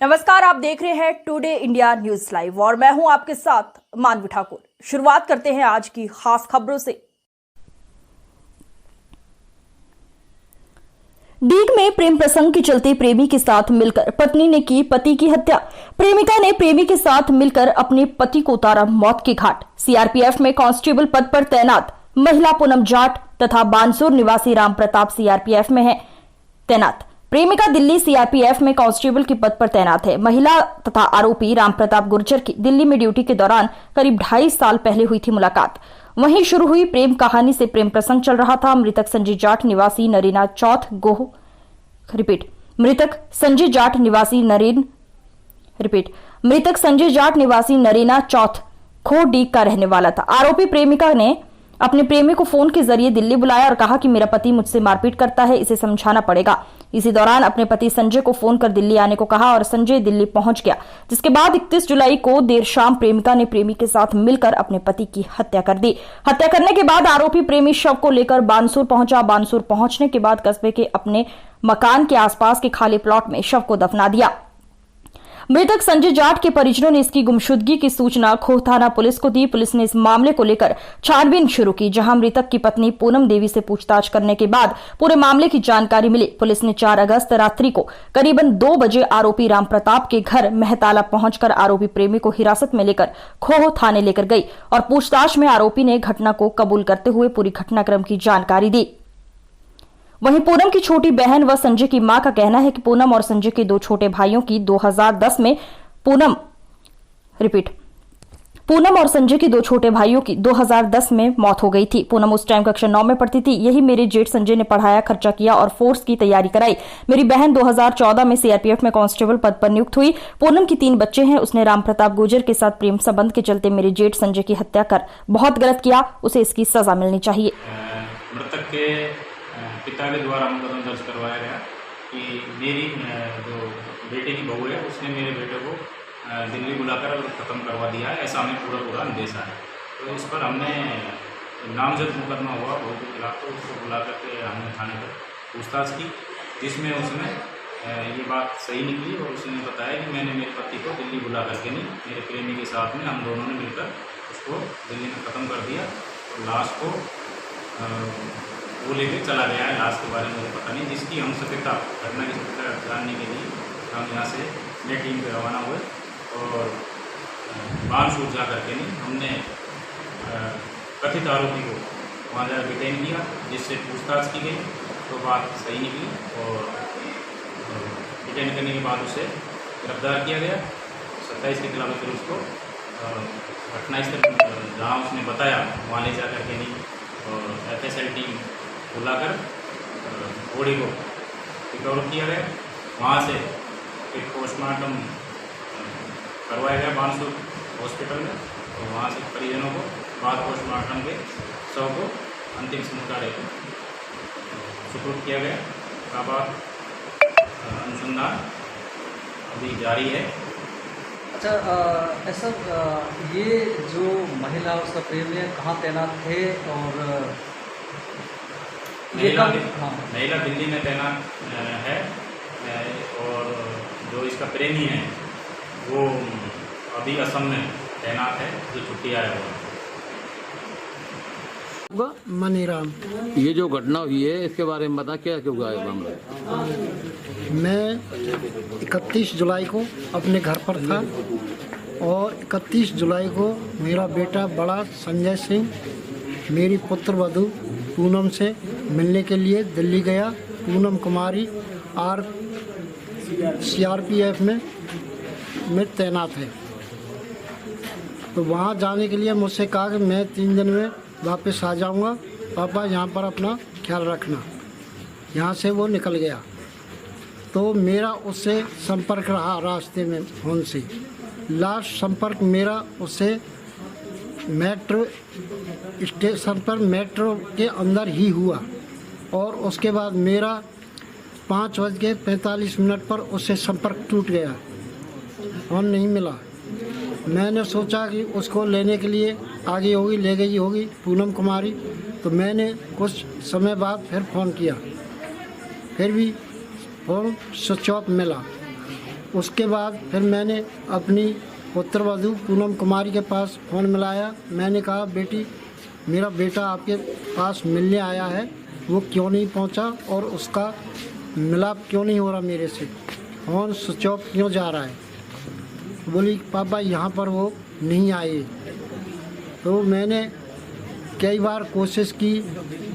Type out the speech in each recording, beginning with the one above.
नमस्कार, आप देख रहे हैं टुडे इंडिया न्यूज लाइव और मैं हूं आपके साथ मानवी ठाकुर। शुरुआत करते हैं आज की खास खबरों से। डीग में प्रेम प्रसंग के चलते प्रेमी के साथ मिलकर पत्नी ने की पति की हत्या। प्रेमिका ने प्रेमी के साथ मिलकर अपने पति को उतारा मौत के घाट। सीआरपीएफ में कांस्टेबल पद पर तैनात महिला पूनम जाट तथा बानसूर निवासी राम प्रताप सीआरपीएफ में है तैनात। प्रेमिका दिल्ली सीआरपीएफ में कांस्टेबल के पद पर तैनात है। महिला तथा आरोपी राम प्रताप गुर्जर की दिल्ली में ड्यूटी के दौरान करीब 2.5 साल पहले हुई थी मुलाकात। वहीं शुरू हुई प्रेम कहानी से प्रेम प्रसंग चल रहा था। मृतक संजय जाट निवासी नरीना चौथ मृतक संजय जाट निवासी नरीना चौथ खोडीग का रहने वाला था। आरोपी प्रेमिका ने अपने प्रेमी को फोन के जरिए दिल्ली बुलाया और कहा कि मेरा पति मुझसे मारपीट करता है, इसे समझाना पड़ेगा। इसी दौरान अपने पति संजय को फोन कर दिल्ली आने को कहा और संजय दिल्ली पहुंच गया, जिसके बाद 31 जुलाई को देर शाम प्रेमिका ने प्रेमी के साथ मिलकर अपने पति की हत्या कर दी। हत्या करने के बाद आरोपी प्रेमी शव को लेकर बानसूर पहुंचा। बानसूर पहुंचने के बाद कस्बे के अपने मकान के आसपास के खाली प्लॉट में शव को दफना दिया। मृतक संजय जाट के परिजनों ने इसकी गुमशुदगी की सूचना खोह थाना पुलिस को दी। पुलिस ने इस मामले को लेकर छानबीन शुरू की, जहां मृतक की पत्नी पूनम देवी से पूछताछ करने के बाद पूरे मामले की जानकारी मिली। पुलिस ने 4 अगस्त रात्रि को करीबन 2 बजे आरोपी राम प्रताप के घर महताला पहुंचकर आरोपी प्रेमी को हिरासत में लेकर खोह थाने लेकर गई और पूछताछ में आरोपी ने घटना को कबूल करते हुए पूरी घटनाक्रम की जानकारी दी। वहीं पूनम की छोटी बहन व संजय की मां का कहना है कि पूनम और संजय के 2 छोटे भाइयों की 2010 में पूनम और संजय के 2 छोटे भाइयों की 2010 में मौत हो गई थी। पूनम उस टाइम कक्षा 9 में पढ़ती थी। यही मेरे जेठ संजय ने पढ़ाया, खर्चा किया और फोर्स की तैयारी कराई। मेरी बहन 2014 में सीआरपीएफ में कांस्टेबल पद पर नियुक्त हुई। पूनम की 3 बच्चे हैं। उसने राम प्रताप गुर्जर के साथ प्रेम संबंध के चलते मेरे जेठ संजय की हत्या कर बहुत गलत किया। उसे इसकी सजा मिलनी चाहिए। मृतक के पिता के द्वारा मुकदमा दर्ज करवाया गया कि मेरी जो बेटे की बहू है उसने मेरे बेटे को दिल्ली बुलाकर ख़त्म करवा दिया है, ऐसा हमें पूरा अंदेशा है। तो इस पर हमने नामजद मुकदमा हुआ बहू के खिलाफ, तो उसको बुला करके हमने थाने पर पूछताछ की, जिसमें उसने ये बात सही निकली और उसने बताया कि मैंने मेरे पति को दिल्ली बुला करके नहीं, मेरे प्रेमी के साथ में हम दोनों ने मिलकर उसको दिल्ली में ख़त्म कर दिया और लाश को वो लेके चला गया है। लाश के बारे में मुझे पता नहीं, जिसकी हम सत्यता घटना की सत्यता जानने के लिए हम यहाँ से नई टीम पे रवाना हुए और बानसूर जा करके नहीं हमने कथित आरोपी को वहाँ जाकर डिटेन किया, जिससे पूछताछ की गई तो बात सही निकली और डिटेन करने के बाद उसे गिरफ्तार किया गया। 27 के खिलाफ फिर उसको घटनास्थल जहाँ उसने बताया वहाँ ले जा करके नहीं और FSL टीम बुलाकर बॉडी को रिकवर किया गया। वहाँ से एक पोस्टमार्टम करवाया गया बानसूर हॉस्पिटल में और वहाँ से परिजनों को बाद पोस्टमार्टम के शव को अंतिम संस्कार को सुपुर्द किया गया। उसके बाद अनुसंधान अभी जारी है। अच्छा, ऐसा ये जो महिला उसका प्रेमी है कहाँ तैनात थे और महिला दिल्ली में तैनात है और जो इसका प्रेमी है वो अभी असम में तैनात है, जो छुट्टी आया हुआ। मनीराम, ये जो घटना हुई है इसके बारे में बता, क्या क्यों हुआ मामला? मैं 31 जुलाई को अपने घर पर था और 31 जुलाई को मेरा बेटा बड़ा संजय सिंह मेरी पुत्र वधू पूनम से मिलने के लिए दिल्ली गया। पूनम कुमारी CRPF में तैनात है। तो वहाँ जाने के लिए मुझसे कहा कि मैं 3 दिन में वापस आ जाऊँगा, पापा यहाँ पर अपना ख्याल रखना। यहाँ से वो निकल गया। तो मेरा उससे संपर्क रहा रास्ते में फोन से। लास्ट संपर्क मेरा उससे मेट्रो स्टेशन पर मेट्रो के अंदर ही हुआ और उसके बाद मेरा 5:45 पर उससे संपर्क टूट गया, फोन नहीं मिला। मैंने सोचा कि उसको लेने के लिए आगे होगी, ले गई होगी पूनम कुमारी। तो मैंने कुछ समय बाद फिर फ़ोन किया, फिर भी फ़ोन स्विच ऑफ मिला। उसके बाद फिर मैंने अपनी पुत्रवधू पूनम कुमारी के पास फ़ोन मिलाया। मैंने कहा बेटी मेरा बेटा आपके पास मिलने आया है, वो क्यों नहीं पहुंचा और उसका मिलाप क्यों नहीं हो रहा मेरे से, फ़ोन स्विच ऑफ क्यों जा रहा है। बोली पापा यहाँ पर वो नहीं आए। तो मैंने कई बार कोशिश की,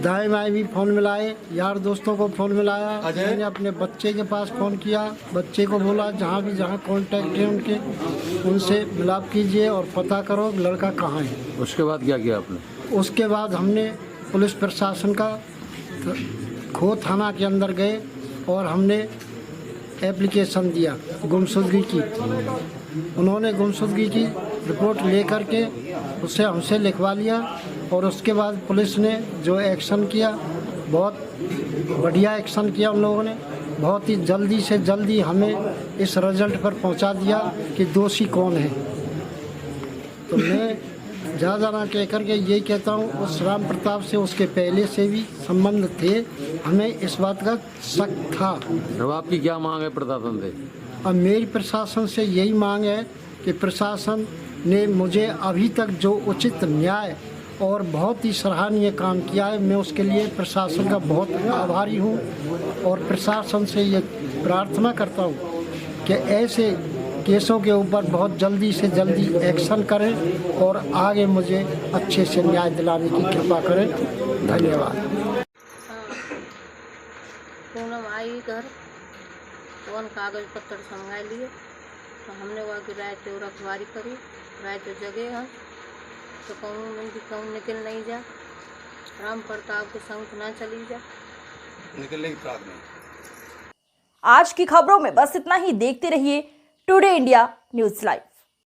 दाएं बाएं भी फ़ोन मिलाए, यार दोस्तों को फ़ोन मिलाया, मैंने अपने बच्चे के पास फ़ोन किया, बच्चे को बोला जहाँ कांटेक्ट है उनके उनसे मिलाप कीजिए और पता करो लड़का कहाँ है। उसके बाद क्या किया आपने? उसके बाद हमने पुलिस प्रशासन का खो थाना के अंदर गए और हमने एप्लीकेशन दिया गुमशुदगी की। उन्होंने गुमशुदगी की रिपोर्ट ले करके उसे हमसे लिखवा लिया और उसके बाद पुलिस ने जो एक्शन किया बहुत बढ़िया एक्शन किया। उन लोगों ने बहुत ही जल्दी से जल्दी हमें इस रिजल्ट पर पहुंचा दिया कि दोषी कौन है। तो मैं ज़्यादा ना कह करके यही कहता हूँ, उस राम प्रताप से उसके पहले से भी संबंध थे, हमें इस बात का शक था। अब आपकी क्या मांग है प्रशासन से? अब मेरी प्रशासन से यही मांग है कि प्रशासन ने मुझे अभी तक जो उचित न्याय और बहुत ही सराहनीय काम किया है, मैं उसके लिए प्रशासन का बहुत आभारी हूँ और प्रशासन से ये प्रार्थना करता हूँ कि ऐसे केसों के ऊपर बहुत जल्दी से जल्दी एक्शन करें और आगे मुझे अच्छे से न्याय दिलाने की कृपा करें। धन्यवाद। पूनम आई घर तो उन कागज पत्र संभाल लिए, तो हमने वहाँ की राय तो रखवारी करी, राय तो जगह है तो कहूँ निकल नहीं जा, राम प्रताप के संग ना चली जा, निकलने की प्रार्थना। आज की खबरों में बस इतना ही। देखते रहिए टुडे इंडिया न्यूज़ लाइव।